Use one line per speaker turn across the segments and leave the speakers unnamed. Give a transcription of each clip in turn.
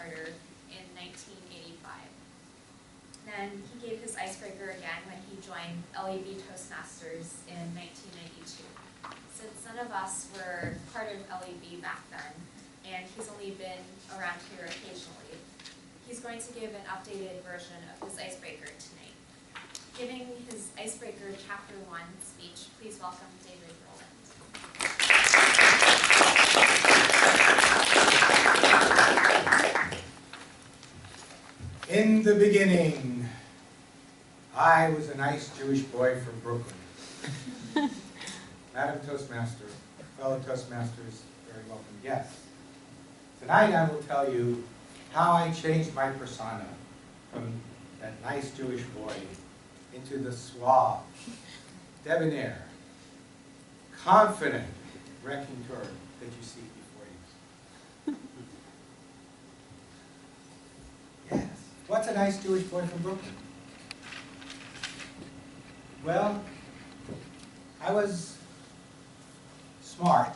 charter in 1985. Then he gave his icebreaker again when he joined LEB Toastmasters in 1992. Since none of us were part of LEB back then, and he's only been around here occasionally, he's going to give an updated version of his icebreaker tonight. Giving his icebreaker chapter 1 speech, please welcome David Rowland.
In the beginning, I was a nice Jewish boy from Brooklyn. Madam Toastmaster, fellow Toastmasters, very welcome guests. Tonight I will tell you how I changed my persona from that nice Jewish boy into the suave, debonair, confident raconteur that you see before you. Yes. What's a nice Jewish boy from Brooklyn? Well, I was smart,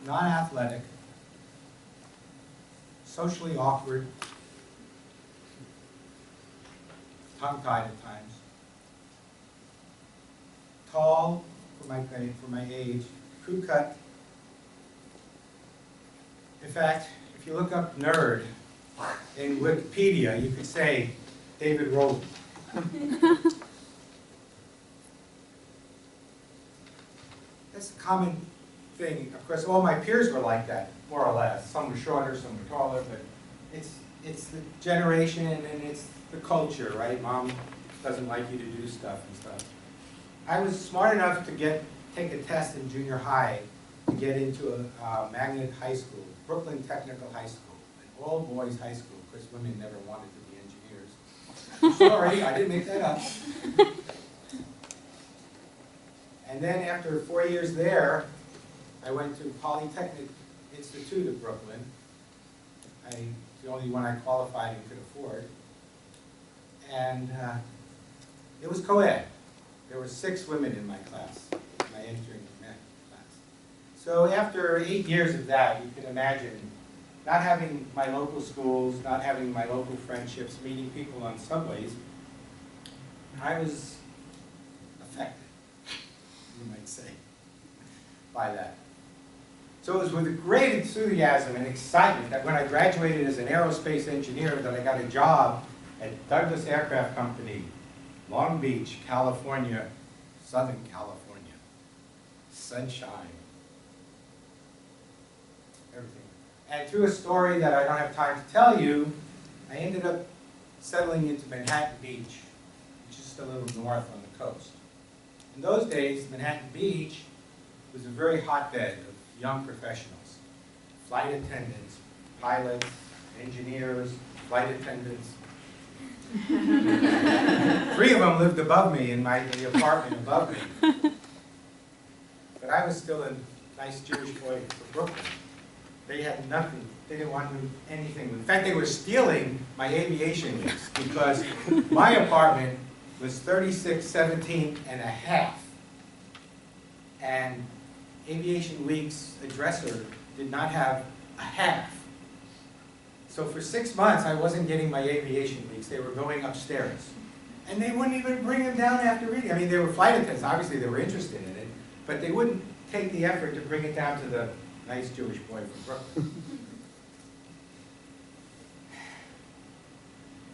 non-athletic, socially awkward, tongue-tied at times, tall for my age, crew cut. In fact, if you look up nerd in Wikipedia, you could say David Rowland. That's a common thing. Of course, all my peers were like that, more or less. Some were shorter, some were taller, but it's the generation and it's the culture, right? Mom doesn't like you to do stuff and stuff. I was smart enough to take a test in junior high to get into a magnet high school, Brooklyn Technical High School, an all-boys high school. Of course, women never wanted to be engineers. Sorry, I didn't make that up. And then after 4 years there, I went to Polytechnic Institute of Brooklyn. The only one I qualified and could afford. And it was co-ed. There were 6 women in my class, my entering class. So after 8 years of that, you can imagine not having my local schools, not having my local friendships, meeting people on subways, I was affected, you might say, by that. So it was with great enthusiasm and excitement that when I graduated as an aerospace engineer that I got a job at Douglas Aircraft Company, Long Beach, California, Southern California. Sunshine. Everything. And through a story that I don't have time to tell you, I ended up settling into Manhattan Beach, which is just a little north on the coast. In those days, Manhattan Beach was a very hotbed of young professionals. Flight attendants, pilots, engineers, flight attendants. 3 of them lived above me in the apartment above me. But I was still a nice Jewish boy from Brooklyn. They had nothing. They didn't want to do anything. In fact, they were stealing my aviation wings because my apartment was 3617 and a half. And Aviation Week's addresser did not have a half. So for 6 months, I wasn't getting my aviation weeks. They were going upstairs. And they wouldn't even bring them down after reading. I mean, they were flight attendants. Obviously, they were interested in it. But they wouldn't take the effort to bring it down to the nice Jewish boy from Brooklyn.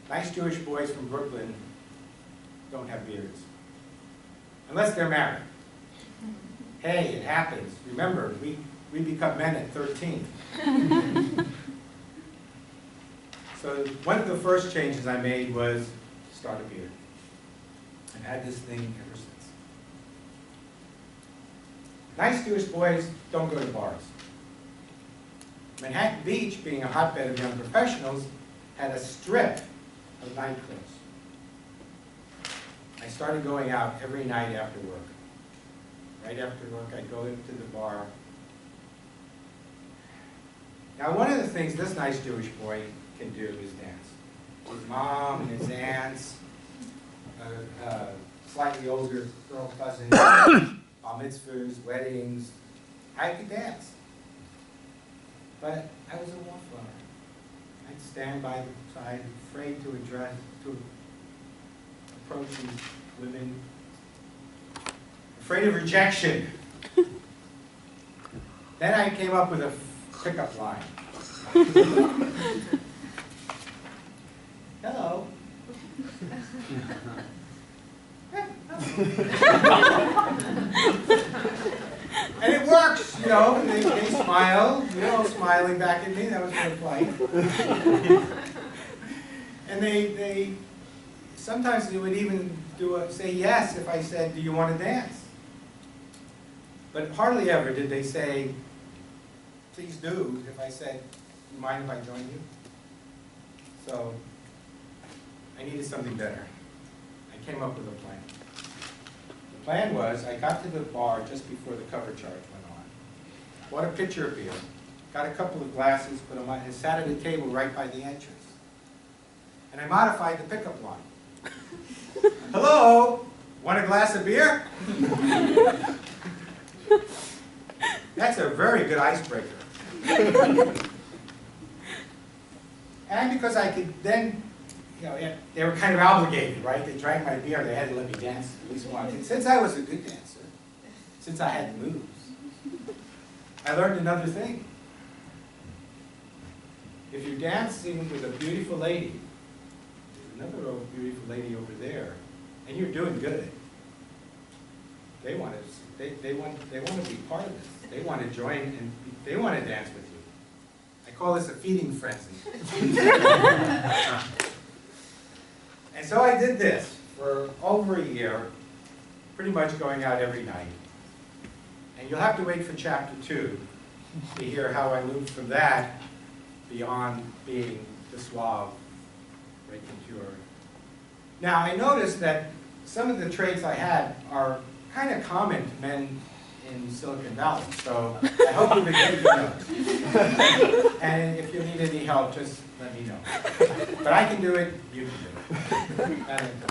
Nice Jewish boys from Brooklyn don't have beards. Unless they're married. Hey, it happens. Remember, we become men at 13. So one of the first changes I made was start a beard. I've had this thing ever since. Nice Jewish boys don't go to bars. Manhattan Beach, being a hotbed of young professionals, had a strip of nightclubs. I started going out every night after work. Right after work, I'd go into the bar. Now, one of the things this nice Jewish boy can do is dance. His mom and his aunts, slightly older girl cousins, bar mitzvahs, weddings, I could dance. But I was a wallflower. I'd stand by the side, afraid to approach these women, afraid of rejection. Then I came up with a pickup line. Hello. And it works, you know, and they smile, you know, smiling back at me, that was their flight. And they sometimes they would even say yes if I said, do you want to dance? But hardly ever did they say, please do, if I said, do you mind if I join you? So I needed something better. I came up with a plan. The plan was, I got to the bar just before the cover charge went on, bought a pitcher of beer, got a couple of glasses, put them on, and sat at a table right by the entrance. And I modified the pickup line. Hello, want a glass of beer? That's a very good icebreaker. And because I could then, you know, they were kind of obligated, right? They drank my beer, they had to let me dance at least once. And since I was a good dancer, since I had moves, I learned another thing. If you're dancing with a beautiful lady, there's another beautiful lady over there, and you're doing good, they want to be part of this. They want to join and they want to dance with you. I call this a feeding frenzy. And so I did this for over a year, pretty much going out every night. And you'll have to wait for chapter 2 to hear how I moved from that beyond being the suave, raconteur. Now I noticed that some of the traits I had are kind of common to men in Silicon Valley, so I hope you've been taking notes. And if you need any help, just let me know. But I can do it, you can do it.